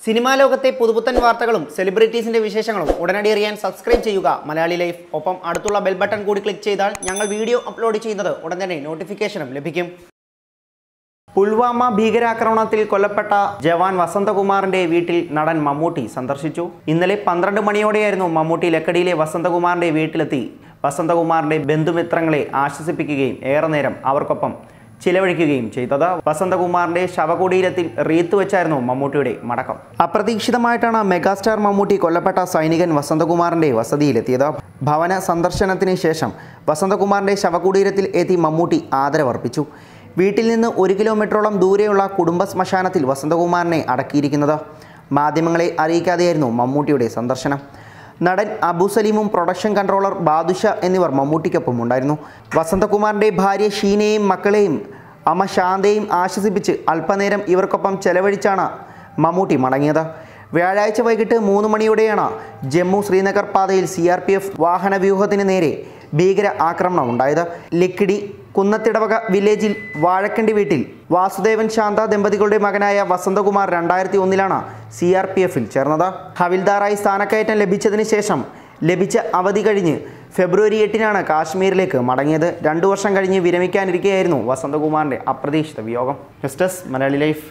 Cinema ലോകത്തെ പുതുപുത്തൻ വാർത്തകളും സെലിബ്രിറ്റീസിന്റെ വിശേഷങ്ങളും ഉടനടി അറിയാൻ സബ്സ്ക്രൈബ് ചെയ്യുക മലയാളി ലൈഫ്. ഒപ്പം അടുത്തുള്ള ബെൽ ബട്ടൺ കൂടി ക്ലിക്ക് ചെയ്താൽ ഞങ്ങൾ വീഡിയോ അപ്ലോഡ് ചെയ്യുന്നത് ഉടൻ തന്നെ നോട്ടിഫിക്കേഷനും ലഭിക്കും. പുൽവാമ ഭീകരാക്രമണത്തിൽ കൊല്ലപ്പെട്ട ജവാൻ വസന്തകുമാറിന്റെ വീട്ടിൽ നടൻ മമ്മൂട്ടി സന്ദർശിച്ചു. ഇന്നലെ 12 മണിയോടെയായിരുന്നു മമ്മൂട്ടി ലക്കടിയിലെ വസന്തകുമാറിന്റെ വീട്ടിലെത്തി വസന്തകുമാറിന്റെ ബന്ധുമിത്രങ്ങളെ ആശ്വസിപ്പിക്കുകയും ഏറെ നേരം അവർക്കൊപ്പം ചിലവഴിക്കുകയും ചെയ്തത്. വസന്തകുമാറിന്റെ ശവകുടീരത്തിൽ റീത്ത് വെച്ചായിരുന്നു മമ്മൂട്ടിയുടെ മടക്കം. അപ്രതീക്ഷിതമായിട്ടാണ് മെഗാസ്റ്റാർ മമ്മൂട്ടി കൊല്ലപ്പെട്ട സൈനികൻ വസന്തകുമാറിന്റെ വസതിയിലെത്തിയത്. ഭവന സന്ദർശനത്തിന് ശേഷം വസന്തകുമാറിന്റെ ശവകുടീരത്തിൽ എത്തി മമ്മൂട്ടി ആദരവർപ്പിച്ചു. വീട്ടിൽ നിന്ന് 1 കിലോമീറ്ററോളം ദൂരെയുള്ള കുടുംബ ശ്മശാനത്തിൽ വസന്തകുമാറിനെ അടക്കിയിരിക്കുന്നത്. മാധ്യമങ്ങളെ അറിയിക്കാതെയായിരുന്നു മമ്മൂട്ടിയുടെ സന്ദർശനം. നടൻ അബു സലീമും പ്രൊഡക്ഷൻ കൺട്രോളർ ബാദുഷ എന്നിവർ മമ്മൂട്ടിക്കൊപ്പം ഉണ്ടായിരുന്നു. വസന്തകുമാറിൻ്റെ ഭാര്യ ഷീനയെയും മക്കളെയും അമ്മ ശാന്തയെയും ആശ്വസിപ്പിച്ച് അല്പനേരം ഇവർക്കൊപ്പം ചെലവഴിച്ചാണ് മമ്മൂട്ടി മടങ്ങിയത്. വ്യാഴാഴ്ച വൈകിട്ട് 3 മണിയോടെയാണ് ജമ്മു ശ്രീനഗർ പാതയിൽ CRPF വാഹനവ്യൂഹത്തിന് നേരെ ഭീകര ആക്രമണം ഉണ്ടായത്. ലിക്കിടി കുന്നത്തിടവക വില്ലേജിൽ വാഴക്കണ്ടി വീട്ടിൽ വാസുദേവൻ ശാന്ത ദമ്പതികളുടെ മകനായ വസന്തകുമാർ 2001-ലാണ് CRPFിൽ ചേർന്നത്. ഹവിൽദാറായി സ്ഥാനക്കയറ്റം ലഭിച്ചതിന് ശേഷം ലഭിച്ച അവധി കഴിഞ്ഞ് ഫെബ്രുവരി 8-നാണ് കാശ്മീരിലേക്ക് മടങ്ങിയത്. 2 വർഷം കഴിഞ്ഞ് വിരമിക്കാനിരിക്കെയായിരുന്നു വസന്തകുമാറിൻ്റെ അപ്രതീക്ഷിത വിയോഗം. News desk Malayali life.